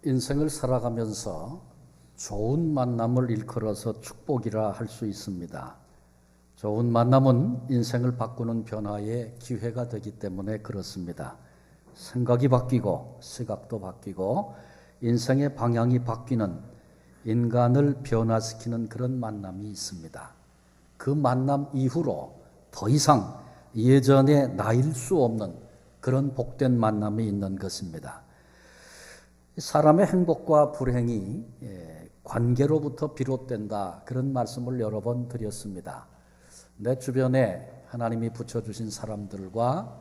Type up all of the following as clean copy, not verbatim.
인생을 살아가면서 좋은 만남을 일컬어서 축복이라 할 수 있습니다. 좋은 만남은 인생을 바꾸는 변화의 기회가 되기 때문에 그렇습니다. 생각이 바뀌고 시각도 바뀌고 인생의 방향이 바뀌는 인간을 변화시키는 그런 만남이 있습니다. 그 만남 이후로 더 이상 예전에 나일 수 없는 그런 복된 만남이 있는 것입니다. 사람의 행복과 불행이 관계로부터 비롯된다, 그런 말씀을 여러 번 드렸습니다. 내 주변에 하나님이 붙여주신 사람들과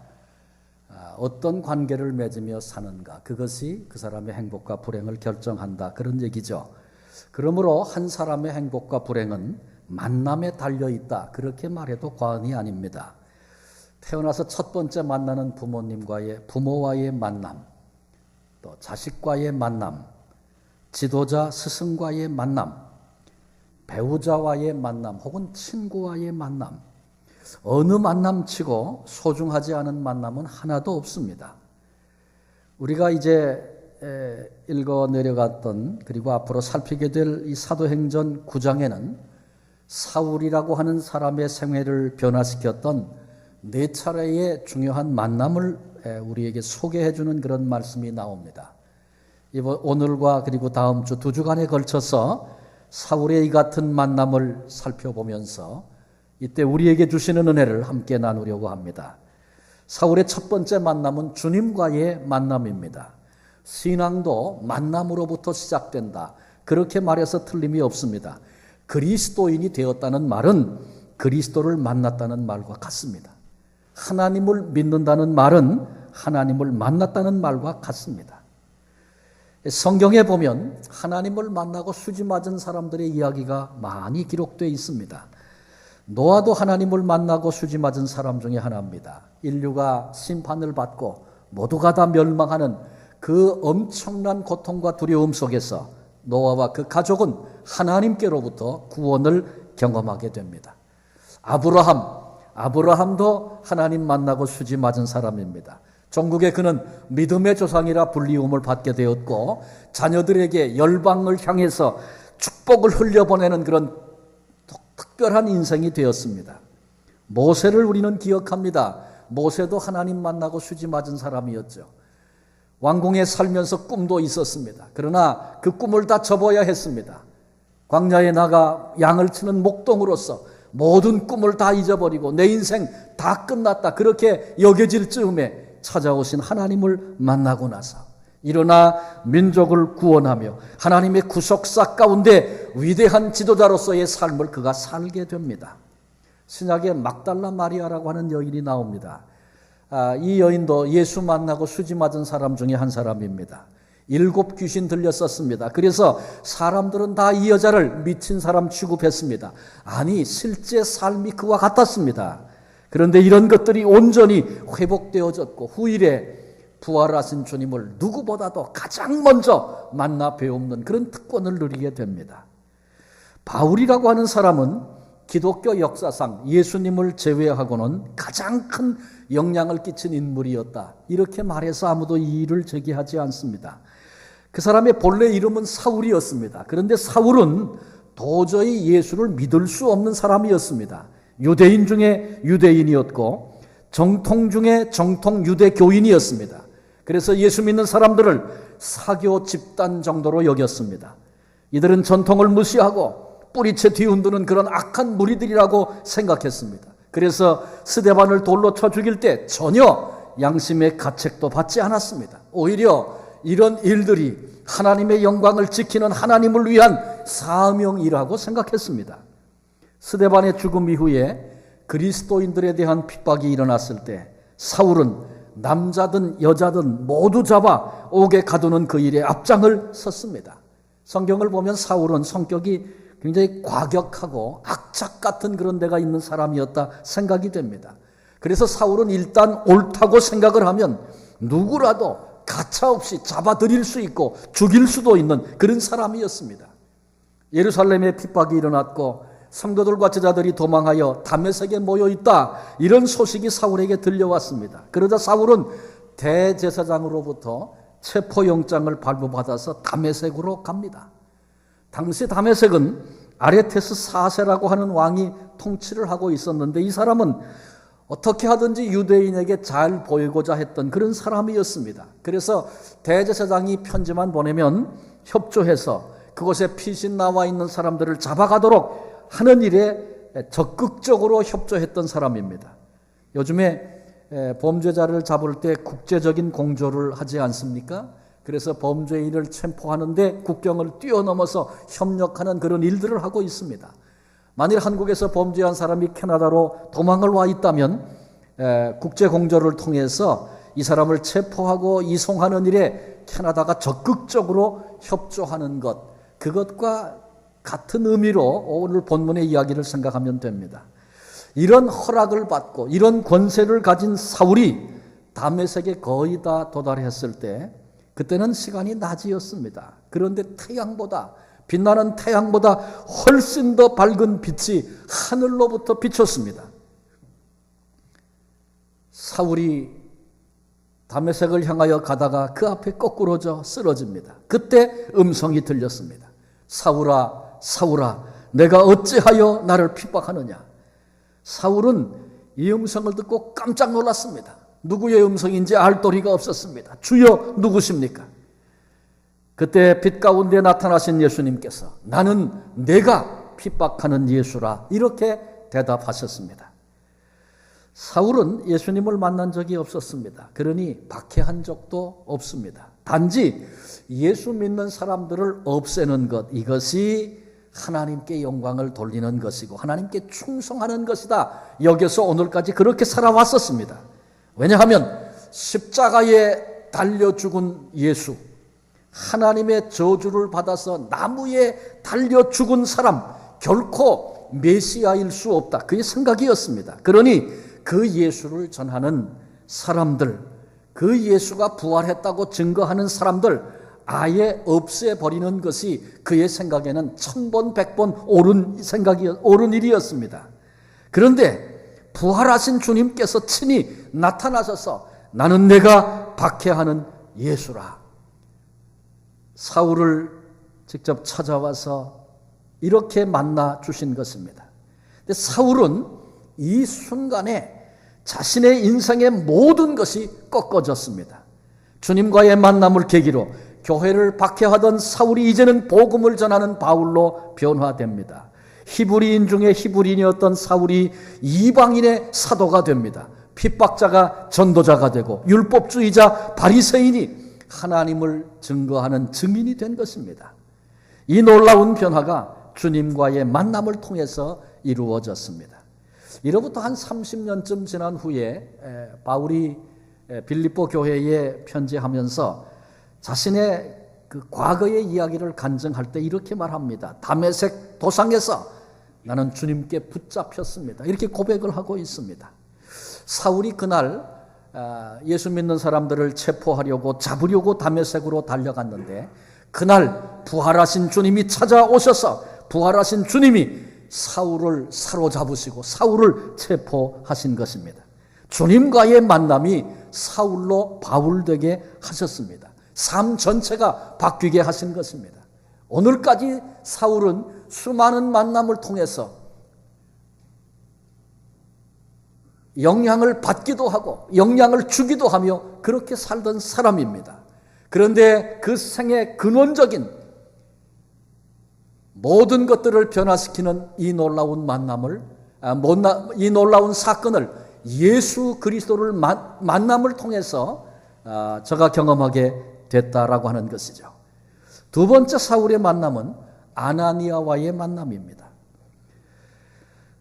어떤 관계를 맺으며 사는가, 그것이 그 사람의 행복과 불행을 결정한다, 그런 얘기죠. 그러므로 한 사람의 행복과 불행은 만남에 달려있다, 그렇게 말해도 과언이 아닙니다. 태어나서 첫 번째 만나는 부모와의 만남, 또 자식과의 만남, 지도자 스승과의 만남, 배우자와의 만남, 혹은 친구와의 만남, 어느 만남치고 소중하지 않은 만남은 하나도 없습니다. 우리가 이제 읽어 내려갔던, 그리고 앞으로 살피게 될 이 사도행전 9장에는 사울이라고 하는 사람의 생애를 변화시켰던 4차례의 중요한 만남을 우리에게 소개해 주는 그런 말씀이 나옵니다. 오늘과 그리고 다음 주 2주간에 걸쳐서 사울의 이 같은 만남을 살펴보면서 이때 우리에게 주시는 은혜를 함께 나누려고 합니다. 사울의 첫 번째 만남은 주님과의 만남입니다. 신앙도 만남으로부터 시작된다, 그렇게 말해서 틀림이 없습니다. 그리스도인이 되었다는 말은 그리스도를 만났다는 말과 같습니다. 하나님을 믿는다는 말은 하나님을 만났다는 말과 같습니다. 성경에 보면 하나님을 만나고 수지 맞은 사람들의 이야기가 많이 기록되어 있습니다. 노아도 하나님을 만나고 수지 맞은 사람 중에 하나입니다. 인류가 심판을 받고 모두가 다 멸망하는 그 엄청난 고통과 두려움 속에서 노아와 그 가족은 하나님께로부터 구원을 경험하게 됩니다. 아브라함도 하나님 만나고 수지 맞은 사람입니다. 종국에 그는 믿음의 조상이라 불리움을 받게 되었고, 자녀들에게 열방을 향해서 축복을 흘려보내는 그런 특별한 인생이 되었습니다. 모세를 우리는 기억합니다. 모세도 하나님 만나고 수지 맞은 사람이었죠. 왕궁에 살면서 꿈도 있었습니다. 그러나 그 꿈을 다 접어야 했습니다. 광야에 나가 양을 치는 목동으로서 모든 꿈을 다 잊어버리고 내 인생 다 끝났다, 그렇게 여겨질 즈음에 찾아오신 하나님을 만나고 나서 일어나 민족을 구원하며 하나님의 구속사 가운데 위대한 지도자로서의 삶을 그가 살게 됩니다. 신약에 막달라 마리아라고 하는 여인이 나옵니다. 이 여인도 예수 만나고 수지 맞은 사람 중에 한 사람입니다. 7 귀신 들렸었습니다. 그래서 사람들은 다 이 여자를 미친 사람 취급했습니다. 아니, 실제 삶이 그와 같았습니다. 그런데 이런 것들이 온전히 회복되어졌고 후일에 부활하신 주님을 누구보다도 가장 먼저 만나 배우는 그런 특권을 누리게 됩니다. 바울이라고 하는 사람은 기독교 역사상 예수님을 제외하고는 가장 큰 영향을 끼친 인물이었다, 이렇게 말해서 아무도 이의를 제기하지 않습니다. 그 사람의 본래 이름은 사울이었습니다. 그런데 사울은 도저히 예수를 믿을 수 없는 사람이었습니다. 유대인 중에 유대인이었고 정통 중에 정통 유대교인이었습니다. 그래서 예수 믿는 사람들을 사교 집단 정도로 여겼습니다. 이들은 전통을 무시하고 뿌리채 뒤흔드는 그런 악한 무리들이라고 생각했습니다. 그래서 스데반을 돌로 쳐 죽일 때 전혀 양심의 가책도 받지 않았습니다. 오히려 이런 일들이 하나님의 영광을 지키는 하나님을 위한 사명이라고 생각했습니다. 스데반의 죽음 이후에 그리스도인들에 대한 핍박이 일어났을 때 사울은 남자든 여자든 모두 잡아 옥에 가두는 그 일에 앞장을 섰습니다. 성경을 보면 사울은 성격이 굉장히 과격하고 악착 같은 그런 데가 있는 사람이었다 생각이 됩니다. 그래서 사울은 일단 옳다고 생각을 하면 누구라도 가차없이 잡아들일 수 있고 죽일 수도 있는 그런 사람이었습니다. 예루살렘에 핍박이 일어났고 성도들과 제자들이 도망하여 다메섹에 모여있다, 이런 소식이 사울에게 들려왔습니다. 그러자 사울은 대제사장으로부터 체포영장을 발부받아서 다메섹으로 갑니다. 당시 다메섹은 아레테스 4세라고 하는 왕이 통치를 하고 있었는데 이 사람은 어떻게 하든지 유대인에게 잘 보이고자 했던 그런 사람이었습니다. 그래서 대제사장이 편지만 보내면 협조해서 그곳에 피신 나와 있는 사람들을 잡아가도록 하는 일에 적극적으로 협조했던 사람입니다. 요즘에 범죄자를 잡을 때 국제적인 공조를 하지 않습니까? 그래서 범죄인을 체포하는데 국경을 뛰어넘어서 협력하는 그런 일들을 하고 있습니다. 만일 한국에서 범죄한 사람이 캐나다로 도망을 와 있다면 국제 공조를 통해서 이 사람을 체포하고 이송하는 일에 캐나다가 적극적으로 협조하는 것, 그것과 같은 의미로 오늘 본문의 이야기를 생각하면 됩니다. 이런 허락을 받고 이런 권세를 가진 사울이 다메섹에 거의 다 도달했을 때 그때는 시간이 낮이었습니다. 그런데 빛나는 태양보다 훨씬 더 밝은 빛이 하늘로부터 비쳤습니다. 사울이 다메섹을 향하여 가다가 그 앞에 거꾸로져 쓰러집니다. 그때 음성이 들렸습니다. 사울아, 사울아, 내가 어찌하여 나를 핍박하느냐? 사울은 이 음성을 듣고 깜짝 놀랐습니다. 누구의 음성인지 알 도리가 없었습니다. 주여, 누구십니까? 그때 빛 가운데 나타나신 예수님께서 나는 내가 핍박하는 예수라, 이렇게 대답하셨습니다. 사울은 예수님을 만난 적이 없었습니다. 그러니 박해한 적도 없습니다. 단지 예수 믿는 사람들을 없애는 것, 이것이 하나님께 영광을 돌리는 것이고 하나님께 충성하는 것이다, 여기서 오늘까지 그렇게 살아왔었습니다. 왜냐하면 십자가에 달려 죽은 예수, 하나님의 저주를 받아서 나무에 달려 죽은 사람, 결코 메시아일 수 없다, 그의 생각이었습니다. 그러니 그 예수를 전하는 사람들, 그 예수가 부활했다고 증거하는 사람들 아예 없애버리는 것이 그의 생각에는 1000번 100번 옳은 일이었습니다. 그런데 부활하신 주님께서 친히 나타나셔서 나는 내가 박해하는 예수라, 사울을 직접 찾아와서 이렇게 만나 주신 것입니다. 근데 사울은 이 순간에 자신의 인생의 모든 것이 꺾어졌습니다. 주님과의 만남을 계기로 교회를 박해하던 사울이 이제는 복음을 전하는 바울로 변화됩니다. 히브리인 중에 히브리인이었던 사울이 이방인의 사도가 됩니다. 핍박자가 전도자가 되고 율법주의자 바리새인이 하나님을 증거하는 증인이 된 것입니다. 이 놀라운 변화가 주님과의 만남을 통해서 이루어졌습니다. 이로부터 한 30년쯤 지난 후에 바울이 빌립보 교회에 편지하면서 자신의 그 과거의 이야기를 간증할 때 이렇게 말합니다. 다메섹 도상에서 나는 주님께 붙잡혔습니다, 이렇게 고백을 하고 있습니다. 사울이 그날 예수 믿는 사람들을 체포하려고 잡으려고 다메섹으로 달려갔는데 그날 부활하신 주님이 찾아오셔서 부활하신 주님이 사울을 사로잡으시고 사울을 체포하신 것입니다. 주님과의 만남이 사울로 바울되게 하셨습니다. 삶 전체가 바뀌게 하신 것입니다. 오늘까지 사울은 수많은 만남을 통해서 영향을 받기도 하고 영향을 주기도 하며 그렇게 살던 사람입니다. 그런데 그 생의 근원적인 모든 것들을 변화시키는 이 놀라운 만남을, 이 놀라운 사건을 예수 그리스도를 만남을 통해서 저가 경험하게 됐다라고 하는 것이죠. 두 번째 사울의 만남은 아나니아와의 만남입니다.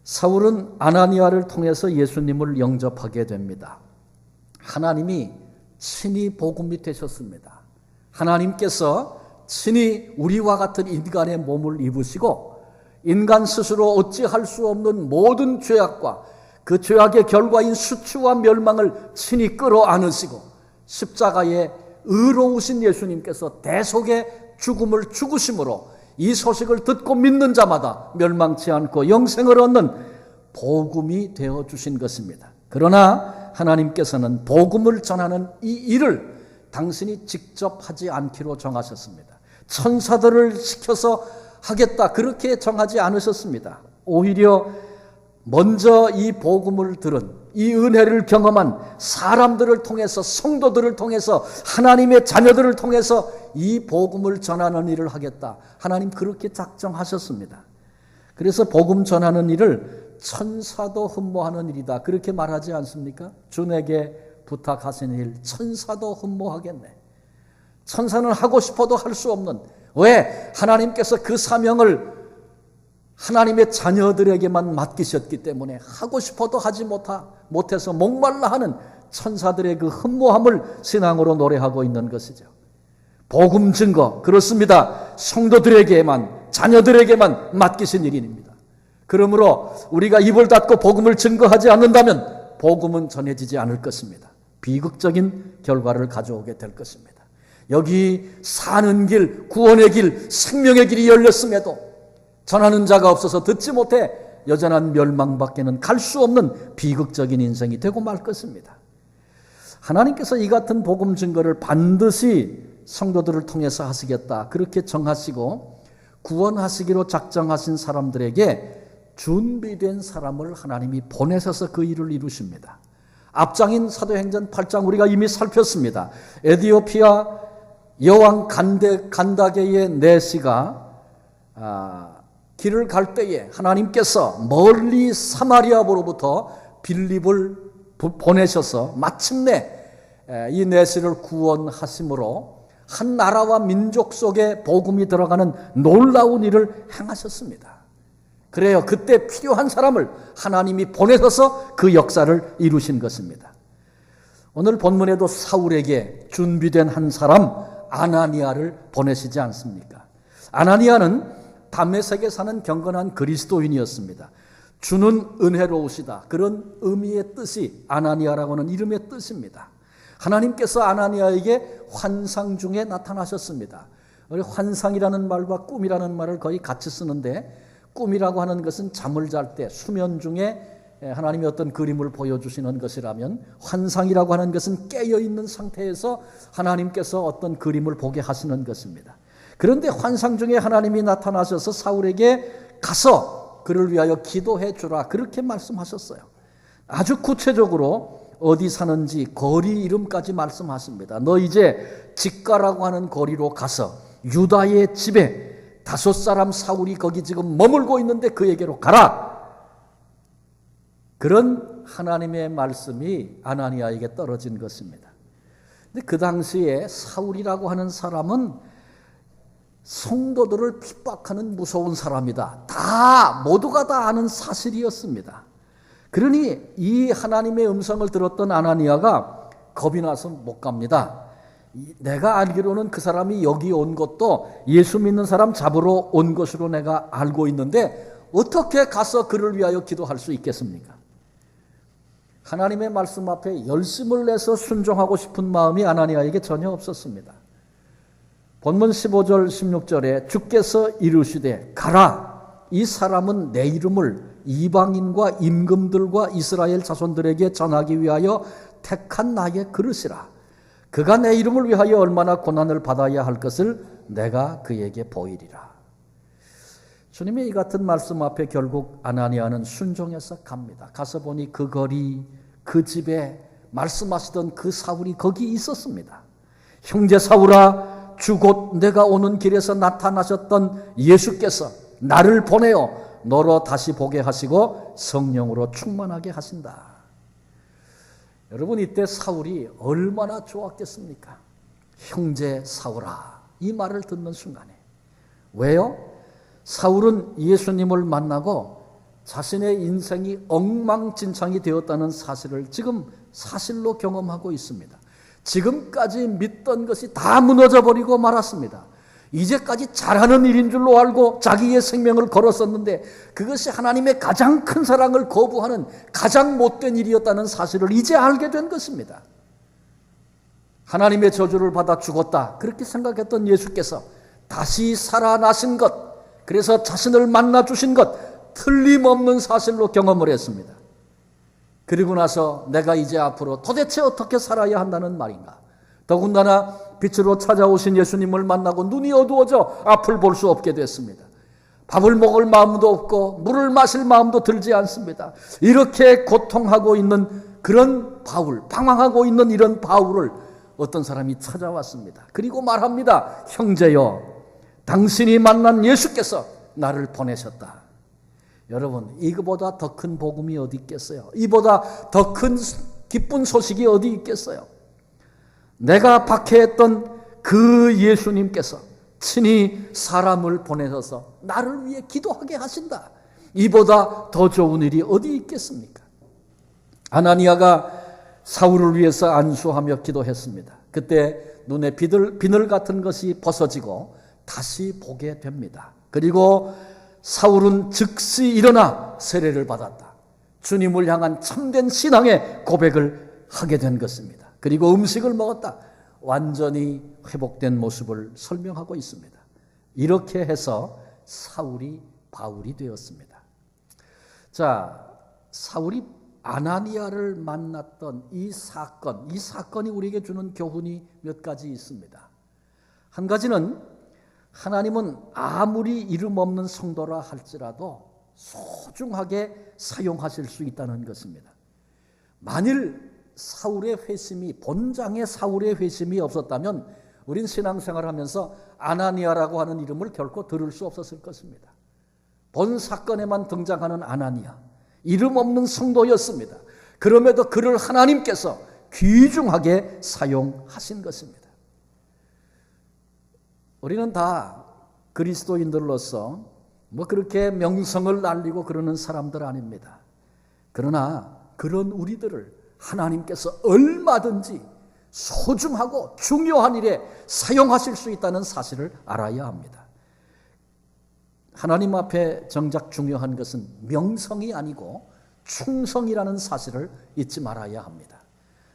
사울은 아나니아를 통해서 예수님을 영접하게 됩니다. 하나님이 친히 복음이 되셨습니다. 하나님께서 친히 우리와 같은 인간의 몸을 입으시고 인간 스스로 어찌할 수 없는 모든 죄악과 그 죄악의 결과인 수치와 멸망을 친히 끌어안으시고 십자가에 의로우신 예수님께서 대속의 죽음을 죽으심으로 이 소식을 듣고 믿는 자마다 멸망치 않고 영생을 얻는 복음이 되어주신 것입니다. 그러나 하나님께서는 복음을 전하는 이 일을 당신이 직접 하지 않기로 정하셨습니다. 천사들을 시켜서 하겠다 그렇게 정하지 않으셨습니다. 오히려 먼저 이 복음을 들은, 이 은혜를 경험한 사람들을 통해서, 성도들을 통해서, 하나님의 자녀들을 통해서 이 복음을 전하는 일을 하겠다. 하나님 그렇게 작정하셨습니다. 그래서 복음 전하는 일을 천사도 흠모하는 일이다. 그렇게 말하지 않습니까? 주에게 부탁하신 일, 천사도 흠모하겠네. 천사는 하고 싶어도 할 수 없는, 왜? 하나님께서 그 사명을 하나님의 자녀들에게만 맡기셨기 때문에 하고 싶어도 하지 못해서 목말라 하는 천사들의 그 흠모함을 신앙으로 노래하고 있는 것이죠. 복음 증거, 그렇습니다. 성도들에게만, 자녀들에게만 맡기신 일입니다. 그러므로 우리가 입을 닫고 복음을 증거하지 않는다면 복음은 전해지지 않을 것입니다. 비극적인 결과를 가져오게 될 것입니다. 여기 사는 길, 구원의 길, 생명의 길이 열렸음에도 전하는 자가 없어서 듣지 못해 여전한 멸망밖에는 갈 수 없는 비극적인 인생이 되고 말 것입니다. 하나님께서 이 같은 복음 증거를 반드시 성도들을 통해서 하시겠다 그렇게 정하시고 구원하시기로 작정하신 사람들에게 준비된 사람을 하나님이 보내셔서 그 일을 이루십니다. 앞장인 사도행전 8장 우리가 이미 살폈습니다. 에디오피아 여왕 간다게의 내시가 길을 갈 때에 하나님께서 멀리 사마리아로부터 빌립을 보내셔서 마침내 이 내시를 구원하심으로 한 나라와 민족 속에 복음이 들어가는 놀라운 일을 행하셨습니다. 그래요. 그때 필요한 사람을 하나님이 보내셔서 그 역사를 이루신 것입니다. 오늘 본문에도 사울에게 준비된 한 사람 아나니아를 보내시지 않습니까? 아나니아는 다메섹에 사는 경건한 그리스도인이었습니다. 주는 은혜로우시다. 그런 의미의 뜻이 아나니아라고 하는 이름의 뜻입니다. 하나님께서 아나니아에게 환상 중에 나타나셨습니다. 환상이라는 말과 꿈이라는 말을 거의 같이 쓰는데 꿈이라고 하는 것은 잠을 잘 때 수면 중에 하나님이 어떤 그림을 보여주시는 것이라면 환상이라고 하는 것은 깨어있는 상태에서 하나님께서 어떤 그림을 보게 하시는 것입니다. 그런데 환상 중에 하나님이 나타나셔서 사울에게 가서 그를 위하여 기도해 주라 그렇게 말씀하셨어요. 아주 구체적으로 어디 사는지 거리 이름까지 말씀하십니다. 너 이제 직가라고 하는 거리로 가서 유다의 집에 5 사울이 거기 지금 머물고 있는데 그에게로 가라. 그런 하나님의 말씀이 아나니아에게 떨어진 것입니다. 근데 그 당시에 사울이라고 하는 사람은 성도들을 핍박하는 무서운 사람이다. 모두가 다 아는 사실이었습니다. 그러니 이 하나님의 음성을 들었던 아나니아가 겁이 나서 못 갑니다. 내가 알기로는 그 사람이 여기 온 것도 예수 믿는 사람 잡으러 온 것으로 내가 알고 있는데 어떻게 가서 그를 위하여 기도할 수 있겠습니까? 하나님의 말씀 앞에 열심을 내서 순종하고 싶은 마음이 아나니아에게 전혀 없었습니다. 본문 15절 16절에 주께서 이르시되 가라. 이 사람은 내 이름을 이방인과 임금들과 이스라엘 자손들에게 전하기 위하여 택한 나의 그릇이라. 그가 내 이름을 위하여 얼마나 고난을 받아야 할 것을 내가 그에게 보이리라. 주님의 이 같은 말씀 앞에 결국 아나니아는 순종해서 갑니다. 가서 보니 그 거리, 그 집에 말씀하시던 그 사울이 거기 있었습니다. 형제 사울아, 주 곧 내가 오는 길에서 나타나셨던 예수께서 나를 보내어 너로 다시 보게 하시고 성령으로 충만하게 하신다. 여러분 이때 사울이 얼마나 좋았겠습니까? 형제 사울아 이 말을 듣는 순간에. 왜요? 사울은 예수님을 만나고 자신의 인생이 엉망진창이 되었다는 사실을 지금 사실로 경험하고 있습니다. 지금까지 믿던 것이 다 무너져버리고 말았습니다. 이제까지 잘하는 일인 줄로 알고 자기의 생명을 걸었었는데 그것이 하나님의 가장 큰 사랑을 거부하는 가장 못된 일이었다는 사실을 이제 알게 된 것입니다. 하나님의 저주를 받아 죽었다 그렇게 생각했던 예수께서 다시 살아나신 것, 그래서 자신을 만나 주신 것 틀림없는 사실로 경험을 했습니다. 그리고 나서 내가 이제 앞으로 도대체 어떻게 살아야 한다는 말인가? 더군다나 빛으로 찾아오신 예수님을 만나고 눈이 어두워져 앞을 볼 수 없게 됐습니다. 밥을 먹을 마음도 없고 물을 마실 마음도 들지 않습니다. 이렇게 고통하고 있는 그런 바울, 방황하고 있는 이런 바울을 어떤 사람이 찾아왔습니다. 그리고 말합니다. 형제여, 당신이 만난 예수께서 나를 보내셨다. 여러분, 이거보다 더 큰 복음이 어디 있겠어요? 이보다 더 큰 기쁜 소식이 어디 있겠어요? 내가 박해했던 그 예수님께서 친히 사람을 보내셔서 나를 위해 기도하게 하신다. 이보다 더 좋은 일이 어디 있겠습니까? 아나니아가 사울을 위해서 안수하며 기도했습니다. 그때 눈에 비늘 같은 것이 벗어지고 다시 보게 됩니다. 그리고 사울은 즉시 일어나 세례를 받았다. 주님을 향한 참된 신앙의 고백을 하게 된 것입니다. 그리고 음식을 먹었다. 완전히 회복된 모습을 설명하고 있습니다. 이렇게 해서 사울이 바울이 되었습니다. 자, 사울이 아나니아를 만났던 이 사건이 우리에게 주는 교훈이 몇 가지 있습니다. 한 가지는 하나님은 아무리 이름 없는 성도라 할지라도 소중하게 사용하실 수 있다는 것입니다. 만일 사울의 회심이, 본장의 사울의 회심이 없었다면 우린 신앙생활하면서 아나니아라고 하는 이름을 결코 들을 수 없었을 것입니다. 본 사건에만 등장하는 아나니아, 이름 없는 성도였습니다. 그럼에도 그를 하나님께서 귀중하게 사용하신 것입니다. 우리는 다 그리스도인들로서 그렇게 명성을 날리고 그러는 사람들 아닙니다. 그러나 그런 우리들을 하나님께서 얼마든지 소중하고 중요한 일에 사용하실 수 있다는 사실을 알아야 합니다. 하나님 앞에 정작 중요한 것은 명성이 아니고 충성이라는 사실을 잊지 말아야 합니다.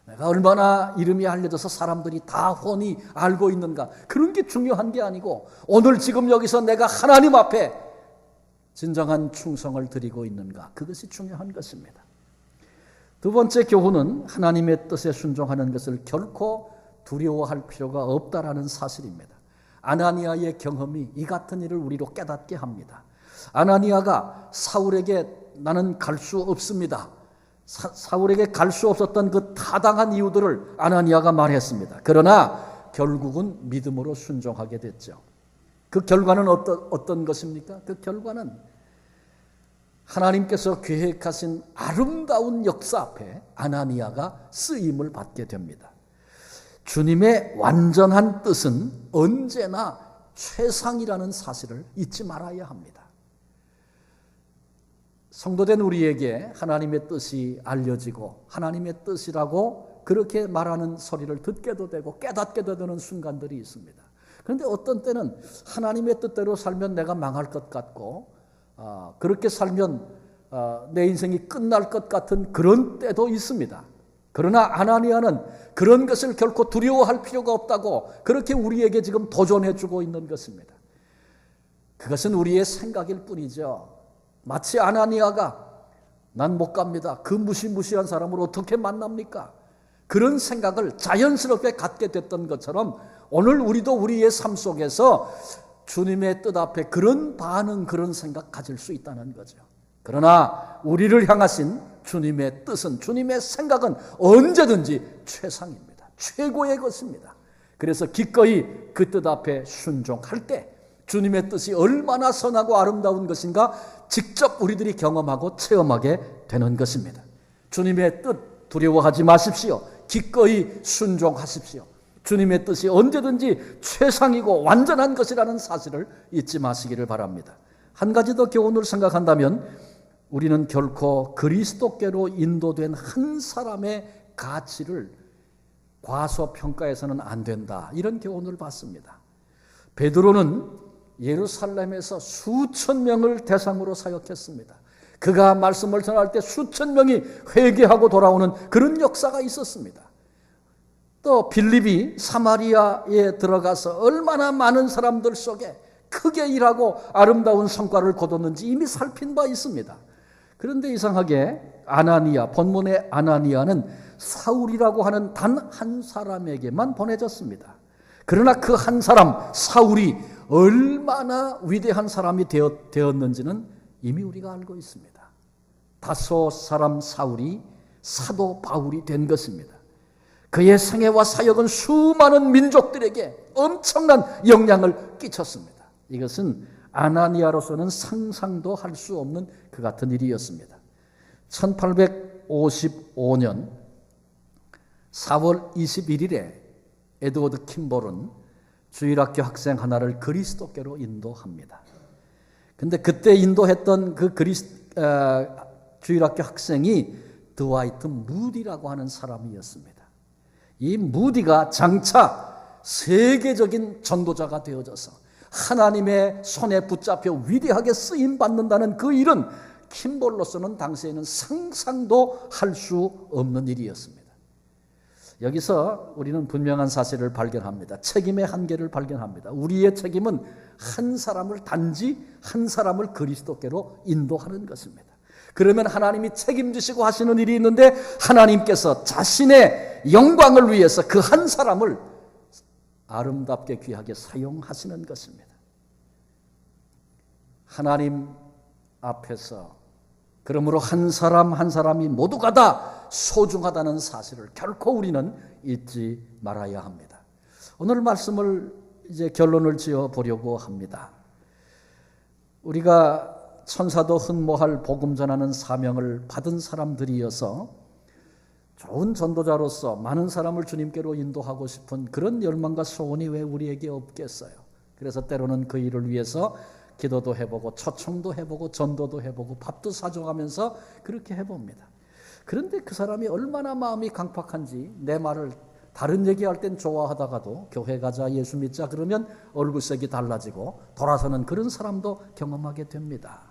내가 얼마나 이름이 알려져서 사람들이 다 훤히 알고 있는가, 그런 게 중요한 게 아니고 오늘 지금 여기서 내가 하나님 앞에 진정한 충성을 드리고 있는가, 그것이 중요한 것입니다. 두 번째 교훈은 하나님의 뜻에 순종하는 것을 결코 두려워할 필요가 없다라는 사실입니다. 아나니아의 경험이 이 같은 일을 우리로 깨닫게 합니다. 아나니아가 사울에게 나는 갈 수 없습니다. 사울에게 갈 수 없었던 그 타당한 이유들을 아나니아가 말했습니다. 그러나 결국은 믿음으로 순종하게 됐죠. 그 결과는 어떤 것입니까? 그 결과는 하나님께서 계획하신 아름다운 역사 앞에 아나니아가 쓰임을 받게 됩니다. 주님의 완전한 뜻은 언제나 최상이라는 사실을 잊지 말아야 합니다. 성도된 우리에게 하나님의 뜻이 알려지고 하나님의 뜻이라고 그렇게 말하는 소리를 듣게도 되고 깨닫게도 되는 순간들이 있습니다. 그런데 어떤 때는 하나님의 뜻대로 살면 내가 망할 것 같고 그렇게 살면 내 인생이 끝날 것 같은 그런 때도 있습니다. 그러나 아나니아는 그런 것을 결코 두려워할 필요가 없다고 그렇게 우리에게 지금 도전해 주고 있는 것입니다. 그것은 우리의 생각일 뿐이죠. 마치 아나니아가 난 못 갑니다. 그 무시무시한 사람을 어떻게 만납니까? 그런 생각을 자연스럽게 갖게 됐던 것처럼 오늘 우리도 우리의 삶 속에서 주님의 뜻 앞에 그런 반응, 그런 생각 가질 수 있다는 거죠. 그러나 우리를 향하신 주님의 뜻은, 주님의 생각은 언제든지 최상입니다. 최고의 것입니다. 그래서 기꺼이 그 뜻 앞에 순종할 때 주님의 뜻이 얼마나 선하고 아름다운 것인가 직접 우리들이 경험하고 체험하게 되는 것입니다. 주님의 뜻 두려워하지 마십시오. 기꺼이 순종하십시오. 주님의 뜻이 언제든지 최상이고 완전한 것이라는 사실을 잊지 마시기를 바랍니다. 한 가지 더 교훈을 생각한다면 우리는 결코 그리스도께로 인도된 한 사람의 가치를 과소평가해서는 안 된다, 이런 교훈을 받습니다. 베드로는 예루살렘에서 수천 명을 대상으로 사역했습니다. 그가 말씀을 전할 때 수천 명이 회개하고 돌아오는 그런 역사가 있었습니다. 또 빌립이 사마리아에 들어가서 얼마나 많은 사람들 속에 크게 일하고 아름다운 성과를 거뒀는지 이미 살핀 바 있습니다. 그런데 이상하게 아나니아, 본문의 아나니아는 사울이라고 하는 단 한 사람에게만 보내졌습니다. 그러나 그 한 사람 사울이 얼마나 위대한 사람이 되었는지는 이미 우리가 알고 있습니다. 다소 사람 사울이 사도 바울이 된 것입니다. 그의 생애와 사역은 수많은 민족들에게 엄청난 영향을 끼쳤습니다. 이것은 아나니아로서는 상상도 할 수 없는 그 같은 일이었습니다. 1855년 4월 21일에 에드워드 킴볼은 주일학교 학생 하나를 그리스도께로 인도합니다. 근데 그때 인도했던 그 주일학교 학생이 드와이트 무디라고 하는 사람이었습니다. 이 무디가 장차 세계적인 전도자가 되어져서 하나님의 손에 붙잡혀 위대하게 쓰임받는다는 그 일은 킴볼로서는 당시에는 상상도 할 수 없는 일이었습니다. 여기서 우리는 분명한 사실을 발견합니다. 책임의 한계를 발견합니다. 우리의 책임은 단지 한 사람을 그리스도께로 인도하는 것입니다. 그러면 하나님이 책임지시고 하시는 일이 있는데 하나님께서 자신의 영광을 위해서 그 한 사람을 아름답게 귀하게 사용하시는 것입니다. 하나님 앞에서 그러므로 한 사람 한 사람이 모두가 다 소중하다는 사실을 결코 우리는 잊지 말아야 합니다. 오늘 말씀을 이제 결론을 지어 보려고 합니다. 우리가 천사도 흠모할 복음 전하는 사명을 받은 사람들이어서 좋은 전도자로서 많은 사람을 주님께로 인도하고 싶은 그런 열망과 소원이 왜 우리에게 없겠어요? 그래서 때로는 그 일을 위해서 기도도 해보고 초청도 해보고 전도도 해보고 밥도 사줘가면서 그렇게 해봅니다. 그런데 그 사람이 얼마나 마음이 강팍한지 내 말을 다른 얘기할 땐 좋아하다가도 교회 가자 예수 믿자 그러면 얼굴색이 달라지고 돌아서는 그런 사람도 경험하게 됩니다.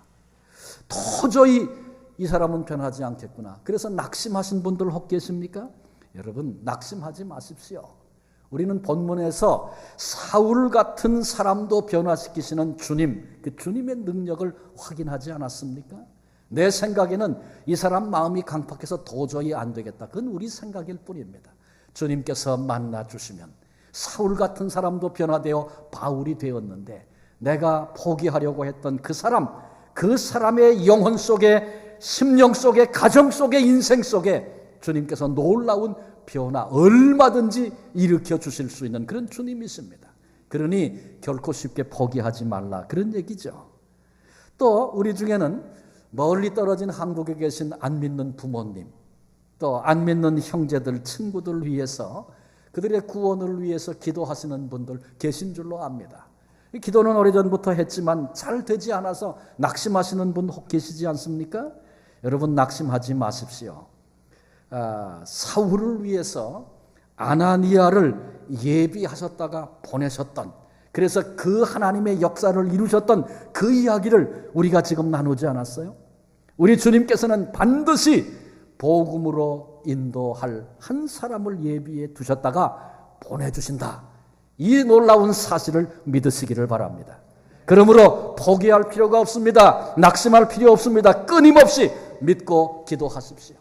도저히 이 사람은 변하지 않겠구나. 그래서 낙심하신 분들 혹 계십니까? 여러분 낙심하지 마십시오. 우리는 본문에서 사울 같은 사람도 변화시키시는 주님, 그 주님의 능력을 확인하지 않았습니까? 내 생각에는 이 사람 마음이 강팍해서 도저히 안 되겠다. 그건 우리 생각일 뿐입니다. 주님께서 만나주시면 사울 같은 사람도 변화되어 바울이 되었는데 내가 포기하려고 했던 그 사람의 영혼 속에, 심령 속에, 가정 속에, 인생 속에 주님께서 놀라운 변화 얼마든지 일으켜 주실 수 있는 그런 주님이십니다. 그러니 결코 쉽게 포기하지 말라 그런 얘기죠. 또 우리 중에는 멀리 떨어진 한국에 계신 안 믿는 부모님, 또 안 믿는 형제들, 친구들 위해서 그들의 구원을 위해서 기도하시는 분들 계신 줄로 압니다. 기도는 오래전부터 했지만 잘 되지 않아서 낙심하시는 분 혹 계시지 않습니까? 여러분 낙심하지 마십시오. 사울을 위해서 아나니아를 예비하셨다가 보내셨던, 그래서 그 하나님의 역사를 이루셨던 그 이야기를 우리가 지금 나누지 않았어요? 우리 주님께서는 반드시 복음으로 인도할 한 사람을 예비해 두셨다가 보내주신다. 이 놀라운 사실을 믿으시기를 바랍니다. 그러므로 포기할 필요가 없습니다. 낙심할 필요 없습니다. 끊임없이 믿고 기도하십시오.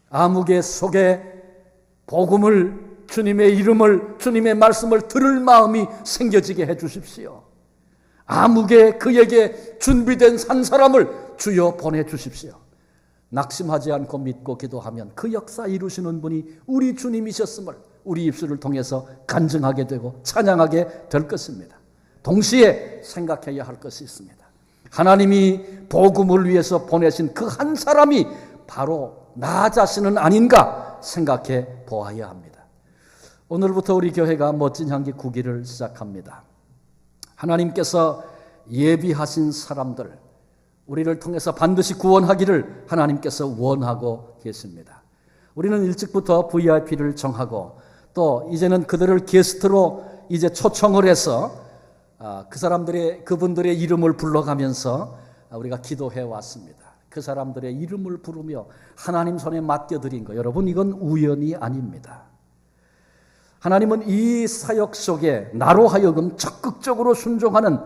아무개 속에 복음을, 주님의 이름을, 주님의 말씀을 들을 마음이 생겨지게 해 주십시오. 아무개 그에게 준비된 한 사람을 주여 보내주십시오. 낙심하지 않고 믿고 기도하면 그 역사 이루시는 분이 우리 주님이셨음을 우리 입술을 통해서 간증하게 되고 찬양하게 될 것입니다. 동시에 생각해야 할 것이 있습니다. 하나님이 복음을 위해서 보내신 그 한 사람이 바로 나 자신은 아닌가 생각해 보아야 합니다. 오늘부터 우리 교회가 멋진 향기 9기를 시작합니다. 하나님께서 예비하신 사람들, 우리를 통해서 반드시 구원하기를 하나님께서 원하고 계십니다. 우리는 일찍부터 VIP를 정하고 또 이제는 그들을 게스트로 이제 초청을 해서 그분들의 이름을 불러가면서 우리가 기도해 왔습니다. 그 사람들의 이름을 부르며 하나님 손에 맡겨드린 거, 여러분 이건 우연이 아닙니다. 하나님은 이 사역 속에 나로 하여금 적극적으로 순종하는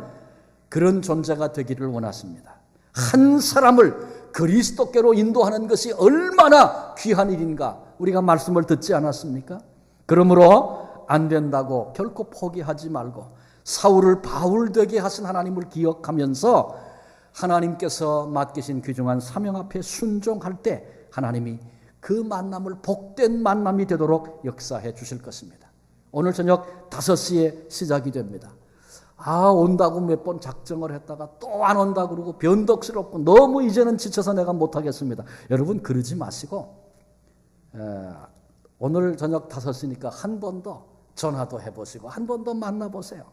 그런 존재가 되기를 원하십니다. 한 사람을 그리스도께로 인도하는 것이 얼마나 귀한 일인가 우리가 말씀을 듣지 않았습니까? 그러므로 안 된다고 결코 포기하지 말고 사울을 바울 되게 하신 하나님을 기억하면서 하나님께서 맡기신 귀중한 사명 앞에 순종할 때 하나님이 그 만남을 복된 만남이 되도록 역사해 주실 것입니다. 오늘 저녁 5시에 시작이 됩니다. 온다고 몇 번 작정을 했다가 또 안 온다 그러고 변덕스럽고 너무 이제는 지쳐서 내가 못하겠습니다. 여러분 그러지 마시고 오늘 저녁 5시니까 한 번 더 전화도 해보시고 한 번 더 만나보세요.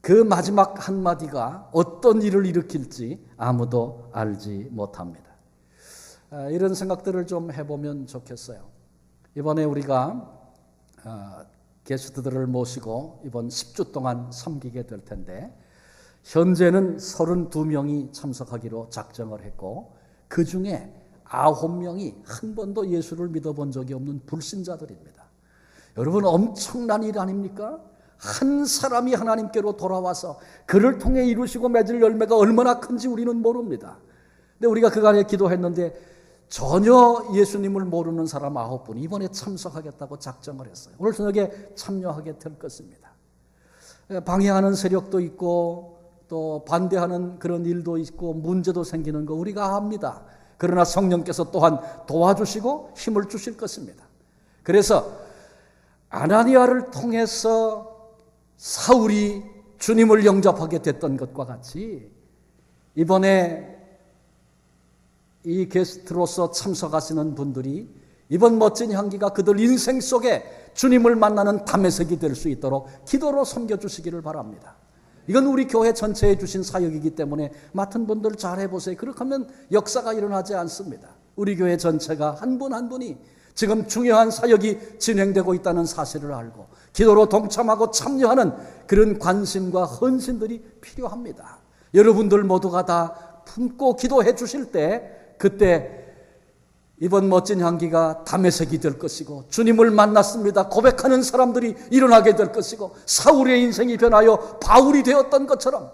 그 마지막 한마디가 어떤 일을 일으킬지 아무도 알지 못합니다. 이런 생각들을 좀 해보면 좋겠어요. 이번에 우리가 게스트들을 모시고 이번 10주 동안 섬기게 될 텐데 현재는 32명이 참석하기로 작정을 했고 그 중에 9명이 한 번도 예수를 믿어본 적이 없는 불신자들입니다. 여러분 엄청난 일 아닙니까? 한 사람이 하나님께로 돌아와서 그를 통해 이루시고 맺을 열매가 얼마나 큰지 우리는 모릅니다. 근데 우리가 그간에 기도했는데 전혀 예수님을 모르는 사람 9분이 이번에 참석하겠다고 작정을 했어요. 오늘 저녁에 참여하게 될 것입니다. 방해하는 세력도 있고 또 반대하는 그런 일도 있고 문제도 생기는 거 우리가 압니다. 그러나 성령께서 또한 도와주시고 힘을 주실 것입니다. 그래서 아나니아를 통해서 사울이 주님을 영접하게 됐던 것과 같이 이번에 이 게스트로서 참석하시는 분들이 이번 멋진 향기가 그들 인생 속에 주님을 만나는 담에색이 될 수 있도록 기도로 섬겨주시기를 바랍니다. 이건 우리 교회 전체에 주신 사역이기 때문에 맡은 분들 잘 해보세요. 그렇게 하면 역사가 일어나지 않습니다. 우리 교회 전체가 한 분 한 분이 지금 중요한 사역이 진행되고 있다는 사실을 알고 기도로 동참하고 참여하는 그런 관심과 헌신들이 필요합니다. 여러분들 모두가 다 품고 기도해 주실 때 그때 이번 멋진 향기가 담에색이 될 것이고 주님을 만났습니다 고백하는 사람들이 일어나게 될 것이고 사울의 인생이 변하여 바울이 되었던 것처럼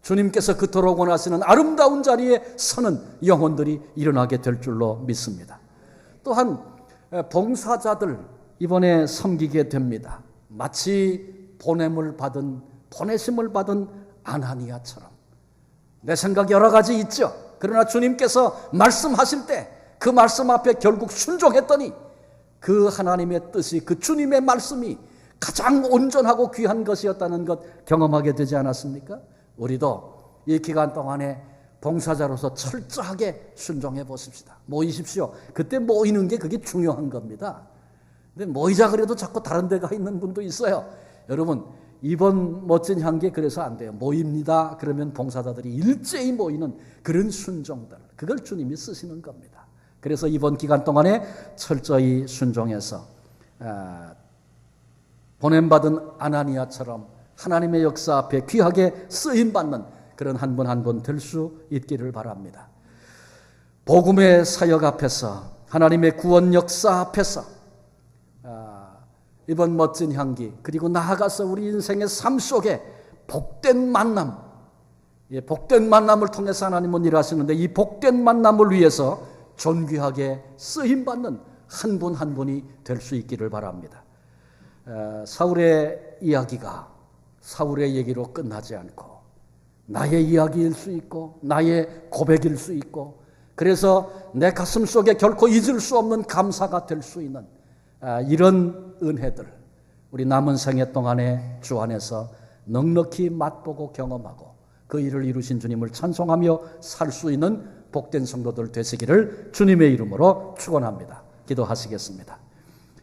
주님께서 그토록 원하시는 아름다운 자리에 서는 영혼들이 일어나게 될 줄로 믿습니다. 또한 봉사자들 이번에 섬기게 됩니다. 마치 보내심을 받은 아나니아처럼 내 생각 여러 가지 있죠. 그러나 주님께서 말씀하실 때 그 말씀 앞에 결국 순종했더니 그 하나님의 뜻이 그 주님의 말씀이 가장 온전하고 귀한 것이었다는 것 경험하게 되지 않았습니까? 우리도 이 기간 동안에 봉사자로서 철저하게 순종해 보십시다. 모이십시오. 그때 모이는 게 그게 중요한 겁니다. 근데 모이자 그래도 자꾸 다른 데가 있는 분도 있어요. 여러분 이번 멋진 향기에 그래서 안 돼요. 모입니다. 그러면 봉사자들이 일제히 모이는 그런 순종들 그걸 주님이 쓰시는 겁니다. 그래서 이번 기간 동안에 철저히 순종해서 보냄받은 아나니아처럼 하나님의 역사 앞에 귀하게 쓰임받는 그런 한 분 한 분 될 수 있기를 바랍니다. 복음의 사역 앞에서 하나님의 구원 역사 앞에서 이번 멋진 향기 그리고 나아가서 우리 인생의 삶 속에 복된 만남 복된 만남을 통해서 하나님은 일하시는데 이 복된 만남을 위해서 존귀하게 쓰임받는 한 분 한 분이 될 수 있기를 바랍니다. 사울의 이야기가 사울의 얘기로 끝나지 않고 나의 이야기일 수 있고 나의 고백일 수 있고 그래서 내 가슴 속에 결코 잊을 수 없는 감사가 될 수 있는 이런 은혜들 우리 남은 생애 동안에 주 안에서 넉넉히 맛보고 경험하고 그 일을 이루신 주님을 찬송하며 살 수 있는 복된 성도들 되시기를 주님의 이름으로 축원합니다. 기도하시겠습니다.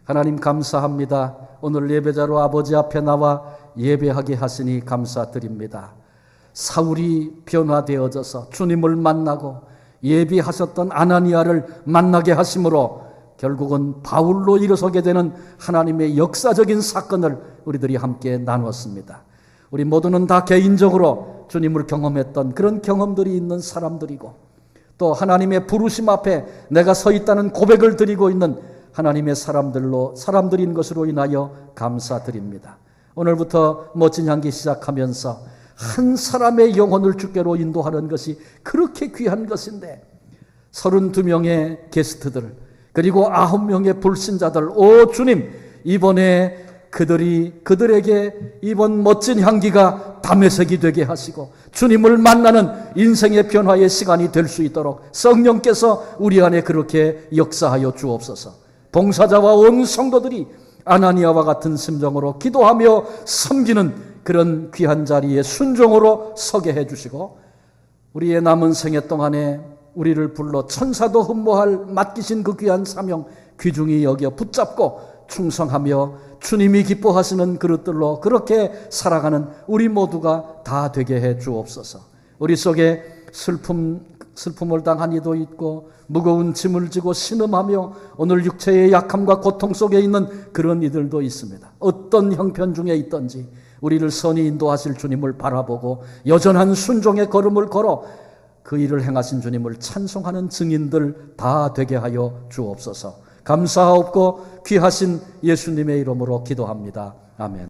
하나님 감사합니다. 오늘 예배자로 아버지 앞에 나와 예배하게 하시니 감사드립니다. 사울이 변화되어져서 주님을 만나고 예비하셨던 아나니아를 만나게 하심으로 결국은 바울로 일어서게 되는 하나님의 역사적인 사건을 우리들이 함께 나누었습니다. 우리 모두는 다 개인적으로 주님을 경험했던 그런 경험들이 있는 사람들이고 또 하나님의 부르심 앞에 내가 서 있다는 고백을 드리고 있는 하나님의 사람들인 것으로 인하여 감사드립니다. 오늘부터 멋진 향기 시작하면서 한 사람의 영혼을 주께로 인도하는 것이 그렇게 귀한 것인데 32명의 게스트들 그리고 9명의 불신자들, 오 주님, 이번에 그들에게 이번 멋진 향기가 담에색이 되게 하시고 주님을 만나는 인생의 변화의 시간이 될 수 있도록 성령께서 우리 안에 그렇게 역사하여 주옵소서. 봉사자와 온 성도들이 아나니아와 같은 심정으로 기도하며 섬기는 그런 귀한 자리에 순종으로 서게 해주시고, 우리의 남은 생애 동안에 우리를 불러 천사도 흠모할 맡기신 그 귀한 사명 귀중히 여겨 붙잡고 충성하며 주님이 기뻐하시는 그릇들로 그렇게 살아가는 우리 모두가 다 되게 해 주옵소서. 우리 속에 슬픔을 당한 이도 있고 무거운 짐을 지고 신음하며 오늘 육체의 약함과 고통 속에 있는 그런 이들도 있습니다. 어떤 형편 중에 있든지 우리를 선히 인도하실 주님을 바라보고 여전한 순종의 걸음을 걸어 그 일을 행하신 주님을 찬송하는 증인들 다 되게 하여 주옵소서. 감사하옵고 귀하신 예수님의 이름으로 기도합니다. 아멘.